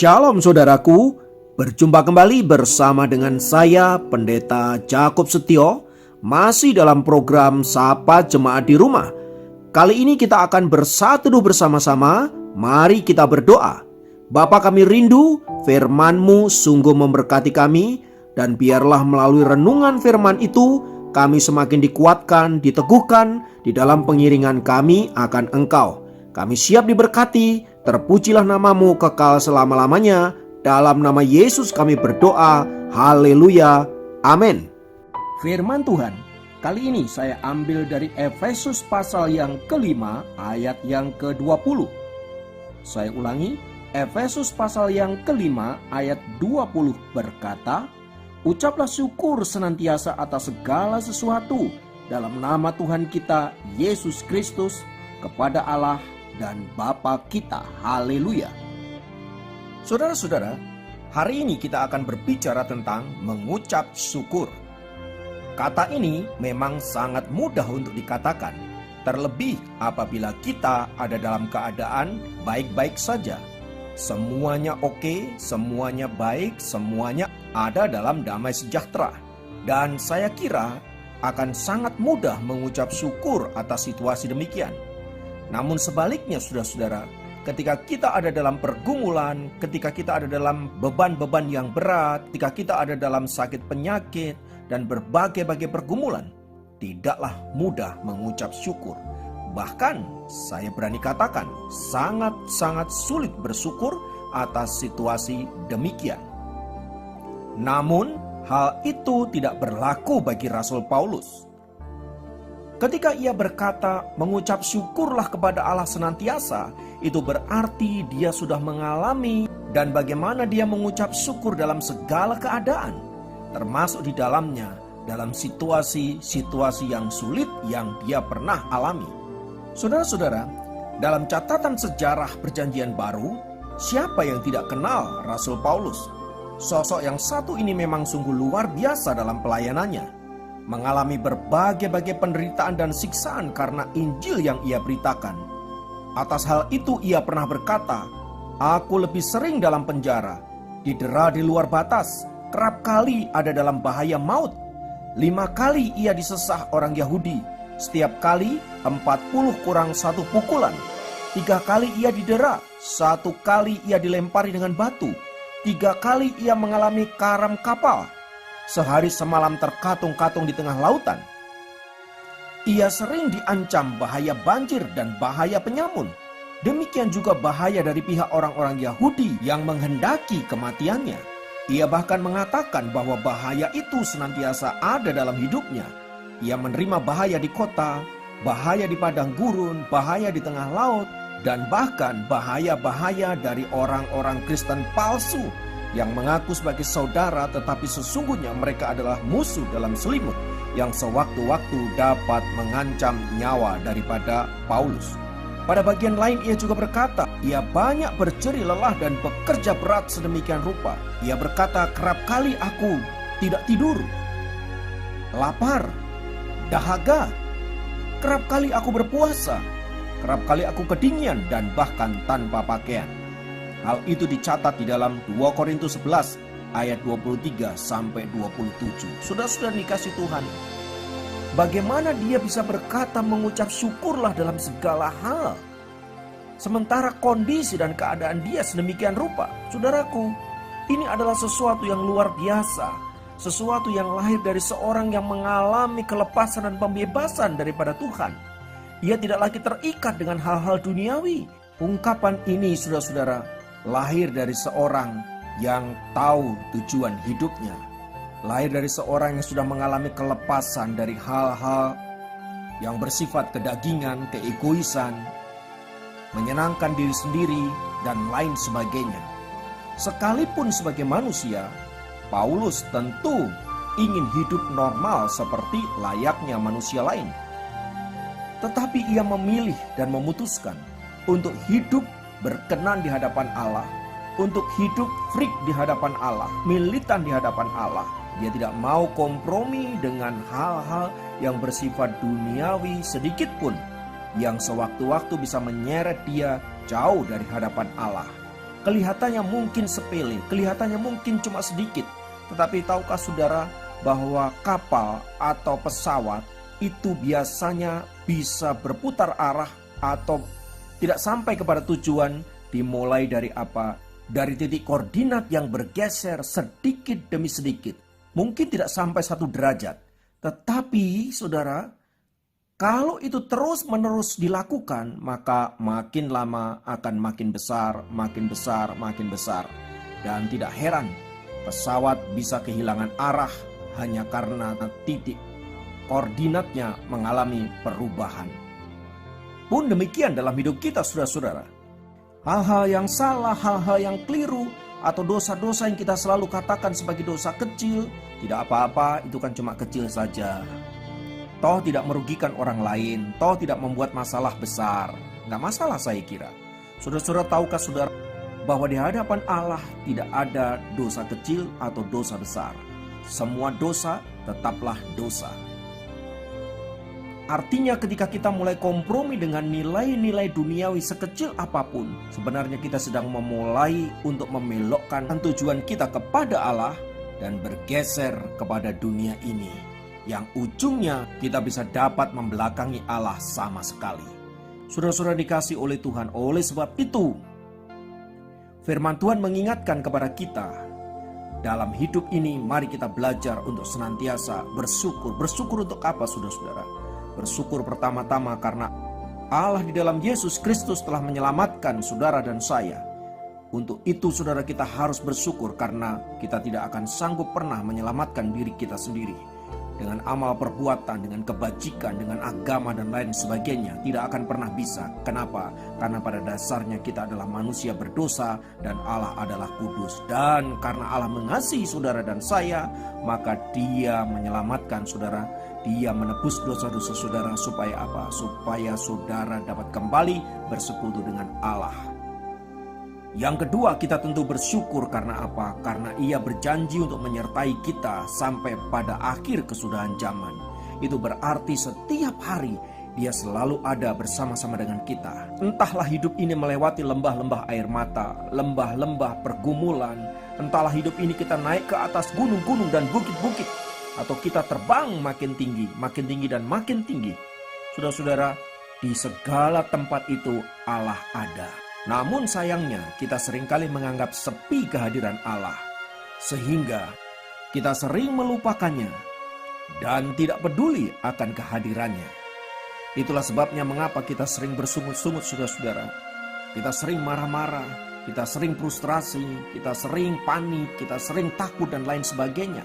Shalom saudaraku, berjumpa kembali bersama dengan saya Pendeta Jakob Setio, masih dalam program Sapa Jemaat di Rumah. Kali ini kita akan bersatu bersama-sama, mari kita berdoa. Bapa kami rindu, firman-Mu sungguh memberkati kami, dan biarlah melalui renungan firman itu, kami semakin dikuatkan, diteguhkan di dalam pengiringan kami akan Engkau. Kami siap diberkati, terpujilah nama-Mu kekal selama-lamanya. Dalam nama Yesus kami berdoa, haleluya, amin. Firman Tuhan, kali ini saya ambil dari Efesus pasal yang kelima, ayat yang ke-20. Saya ulangi, Efesus pasal yang kelima, ayat 20 berkata, "Ucaplah syukur senantiasa atas segala sesuatu dalam nama Tuhan kita, Yesus Kristus, kepada Allah dan Bapa kita." Haleluya. Saudara-saudara, hari ini kita akan berbicara tentang mengucap syukur. Kata ini memang sangat mudah untuk dikatakan, terlebih apabila kita ada dalam keadaan baik-baik saja. Semuanya oke, semuanya baik, semuanya ada dalam damai sejahtera. Dan saya kira akan sangat mudah mengucap syukur atas situasi demikian. Namun sebaliknya saudara-saudara, ketika kita ada dalam pergumulan, ketika kita ada dalam beban-beban yang berat, ketika kita ada dalam sakit penyakit dan berbagai-bagai pergumulan, tidaklah mudah mengucap syukur. Bahkan saya berani katakan sangat-sangat sulit bersyukur atas situasi demikian. Namun hal itu tidak berlaku bagi Rasul Paulus. Ketika ia berkata mengucap syukurlah kepada Allah senantiasa, itu berarti dia sudah mengalami dan bagaimana dia mengucap syukur dalam segala keadaan, termasuk di dalamnya dalam situasi-situasi yang sulit yang dia pernah alami. Saudara-saudara, dalam catatan sejarah Perjanjian Baru, siapa yang tidak kenal Rasul Paulus? Sosok yang satu ini memang sungguh luar biasa dalam pelayanannya, mengalami berbagai-bagai penderitaan dan siksaan karena Injil yang ia beritakan. Atas hal itu ia pernah berkata, "Aku lebih sering dalam penjara, didera di luar batas, kerap kali ada dalam bahaya maut. 5 kali ia disesah orang Yahudi, setiap kali 40 kurang 1 pukulan. 3 kali ia didera, 1 kali ia dilempari dengan batu, 3 kali ia mengalami karam kapal. Sehari semalam terkatung-katung di tengah lautan. Ia sering diancam bahaya banjir dan bahaya penyamun. Demikian juga bahaya dari pihak orang-orang Yahudi yang menghendaki kematiannya. Ia bahkan mengatakan bahwa bahaya itu senantiasa ada dalam hidupnya. Ia menerima bahaya di kota, bahaya di padang gurun, bahaya di tengah laut, dan bahkan bahaya-bahaya dari orang-orang Kristen palsu yang mengaku sebagai saudara tetapi sesungguhnya mereka adalah musuh dalam selimut yang sewaktu-waktu dapat mengancam nyawa daripada Paulus. Pada bagian lain ia juga berkata, ia banyak berjerih lelah dan bekerja berat sedemikian rupa. Ia berkata, kerap kali aku tidak tidur, lapar, dahaga, kerap kali aku berpuasa, kerap kali aku kedinginan dan bahkan tanpa pakaian. Hal itu dicatat di dalam 2 Korintus 11 ayat 23 sampai 27. Saudara-saudara dikasih Tuhan, bagaimana dia bisa berkata mengucap syukurlah dalam segala hal, sementara kondisi dan keadaan dia sedemikian rupa? Saudaraku, ini adalah sesuatu yang luar biasa, sesuatu yang lahir dari seorang yang mengalami kelepasan dan pembebasan daripada Tuhan. Ia tidak lagi terikat dengan hal-hal duniawi. Ungkapan ini saudara-saudara lahir dari seorang yang tahu tujuan hidupnya. Lahir dari seorang yang sudah mengalami kelepasan dari hal-hal yang bersifat kedagingan, keegoisan, menyenangkan diri sendiri, dan lain sebagainya. Sekalipun sebagai manusia, Paulus tentu ingin hidup normal seperti layaknya manusia lain. Tetapi ia memilih dan memutuskan untuk hidup berkenan di hadapan Allah, untuk hidup freak di hadapan Allah, militan di hadapan Allah. Dia tidak mau kompromi dengan hal-hal yang bersifat duniawi sedikit pun, yang sewaktu-waktu bisa menyeret dia jauh dari hadapan Allah. Kelihatannya mungkin sepele, kelihatannya mungkin cuma sedikit. Tetapi tahukah saudara bahwa kapal atau pesawat itu biasanya bisa berputar arah atau tidak sampai kepada tujuan dimulai dari apa? Dari titik koordinat yang bergeser sedikit demi sedikit. Mungkin tidak sampai 1 derajat. Tetapi saudara, kalau itu terus-menerus dilakukan, maka makin lama akan makin besar, makin besar, makin besar. Dan tidak heran, pesawat bisa kehilangan arah hanya karena titik koordinatnya mengalami perubahan. Pun demikian dalam hidup kita, saudara-saudara. Hal-hal yang salah, hal-hal yang keliru, atau dosa-dosa yang kita selalu katakan sebagai dosa kecil, tidak apa-apa, itu kan cuma kecil saja. Toh tidak merugikan orang lain, toh tidak membuat masalah besar. Nggak masalah saya kira. Saudara-saudara, tahukah saudara bahwa di hadapan Allah tidak ada dosa kecil atau dosa besar. Semua dosa tetaplah dosa. Artinya ketika kita mulai kompromi dengan nilai-nilai duniawi sekecil apapun, sebenarnya kita sedang memulai untuk membelokkan tujuan kita kepada Allah dan bergeser kepada dunia ini. Yang ujungnya kita bisa dapat membelakangi Allah sama sekali. Saudara-saudara dikasih oleh Tuhan, oleh sebab itu firman Tuhan mengingatkan kepada kita, dalam hidup ini mari kita belajar untuk senantiasa bersyukur. Bersyukur untuk apa, saudara-saudara? Bersyukur pertama-tama karena Allah di dalam Yesus Kristus telah menyelamatkan saudara dan saya. Untuk itu saudara, kita harus bersyukur karena kita tidak akan sanggup pernah menyelamatkan diri kita sendiri. Dengan amal perbuatan, dengan kebajikan, dengan agama dan lain sebagainya, tidak akan pernah bisa. Kenapa? Karena pada dasarnya kita adalah manusia berdosa dan Allah adalah kudus. Dan karena Allah mengasihi saudara dan saya, maka Dia menyelamatkan saudara. Dia menebus dosa-dosa saudara supaya apa? Supaya saudara dapat kembali bersekutu dengan Allah. Yang kedua, kita tentu bersyukur karena apa? Karena Ia berjanji untuk menyertai kita sampai pada akhir kesudahan zaman. Itu berarti setiap hari Dia selalu ada bersama-sama dengan kita. Entahlah hidup ini melewati lembah-lembah air mata, lembah-lembah pergumulan. Entahlah hidup ini kita naik ke atas gunung-gunung dan bukit-bukit, atau kita terbang makin tinggi dan makin tinggi. Saudara-saudara, di segala tempat itu Allah ada. Namun sayangnya kita seringkali menganggap sepi kehadiran Allah, sehingga kita sering melupakannya dan tidak peduli akan kehadirannya. Itulah sebabnya mengapa kita sering bersungut-sungut, saudara-saudara. Kita sering marah-marah, kita sering frustrasi, kita sering panik, kita sering takut dan lain sebagainya.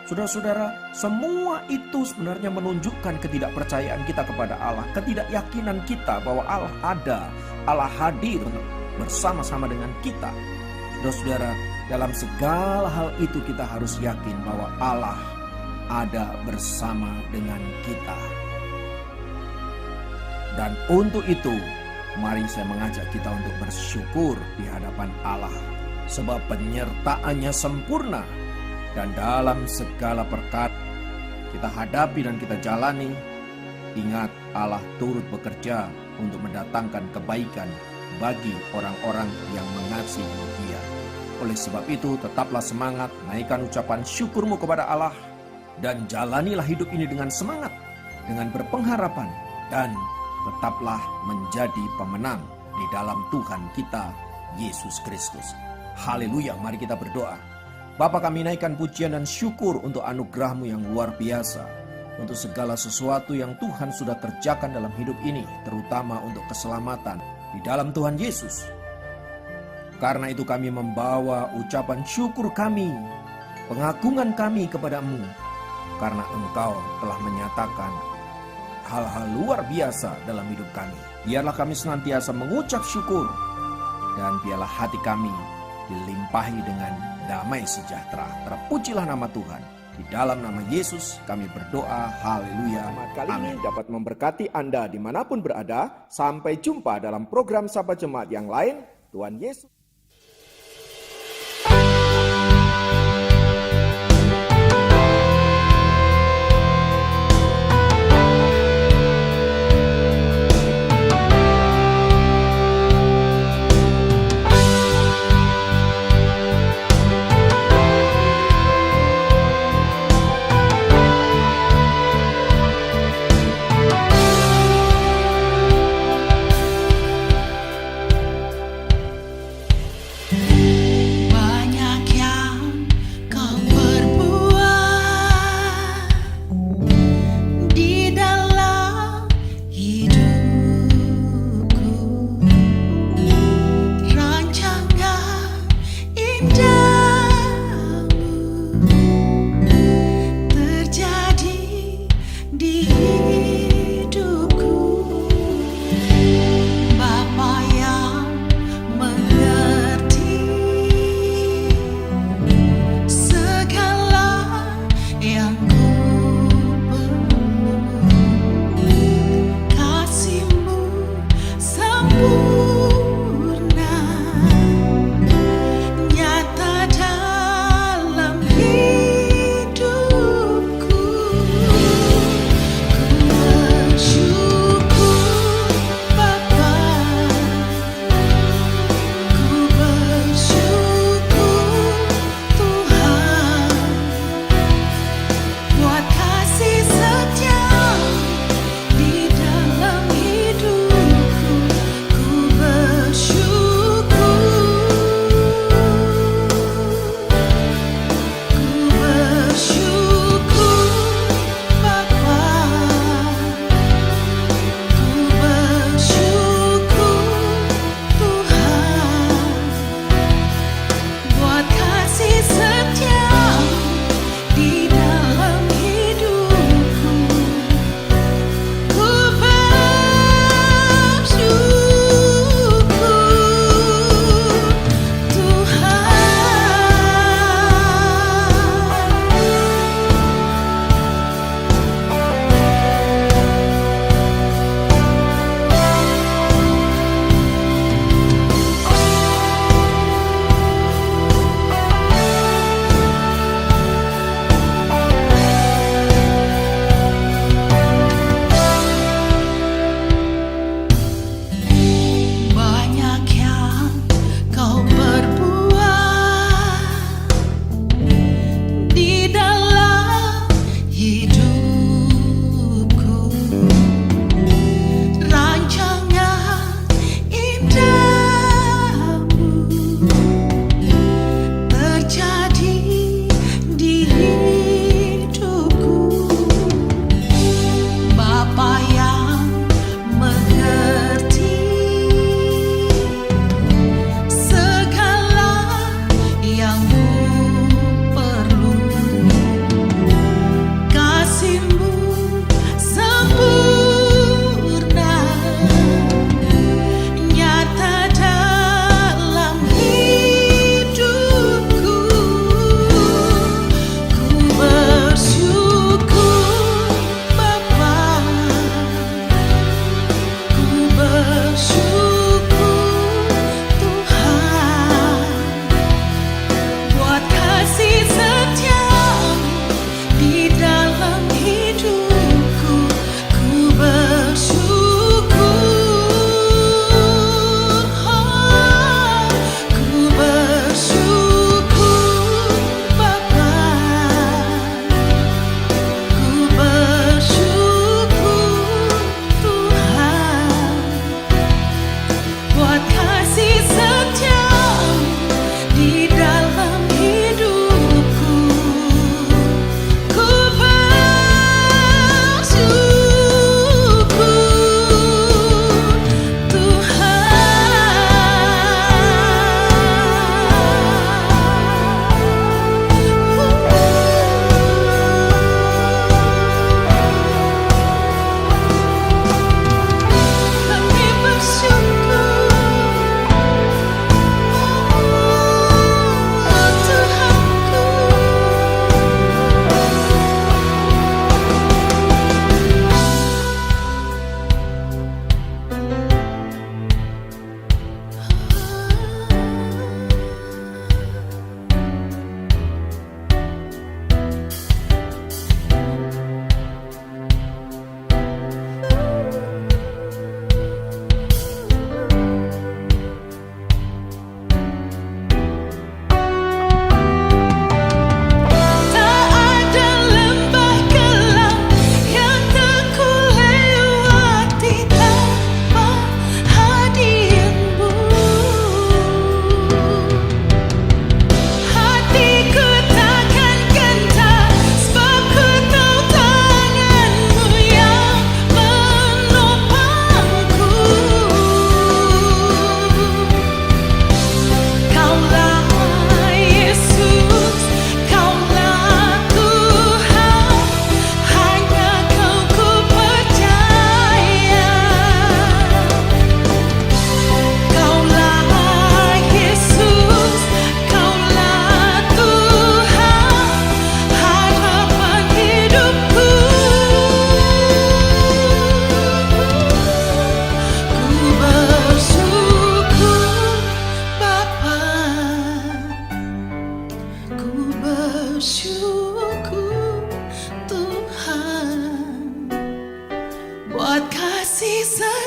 Saudara-saudara, semua itu sebenarnya menunjukkan ketidakpercayaan kita kepada Allah, ketidakyakinan kita bahwa Allah ada, Allah hadir bersama-sama dengan kita. Saudara-saudara, dalam segala hal itu kita harus yakin bahwa Allah ada bersama dengan kita. Dan untuk itu, mari saya mengajak kita untuk bersyukur di hadapan Allah, sebab penyertaannya sempurna. Dan dalam segala perkara kita hadapi dan kita jalani, ingat Allah turut bekerja untuk mendatangkan kebaikan bagi orang-orang yang mengasihi Dia. Oleh sebab itu tetaplah semangat, naikkan ucapan syukurmu kepada Allah, dan jalanilah hidup ini dengan semangat, dengan berpengharapan, dan tetaplah menjadi pemenang di dalam Tuhan kita Yesus Kristus. Haleluya, mari kita berdoa. Bapa, kami naikkan pujian dan syukur untuk anugerah-Mu yang luar biasa, untuk segala sesuatu yang Tuhan sudah kerjakan dalam hidup ini, terutama untuk keselamatan di dalam Tuhan Yesus. Karena itu kami membawa ucapan syukur kami, pengagungan kami kepada-Mu, karena Engkau telah menyatakan hal-hal luar biasa dalam hidup kami. Biarlah kami senantiasa mengucap syukur, dan biarlah hati kami dilimpahi dengan damai sejahtera. Terpujilah nama Tuhan. Di dalam nama Yesus kami berdoa. Haleluya. Kali ini dapat memberkati Anda dimanapun berada. Sampai jumpa dalam program Sahabat Jemaat yang lain. Tuhan Yesus.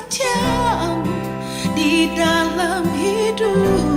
wajahmu di dalam hidup.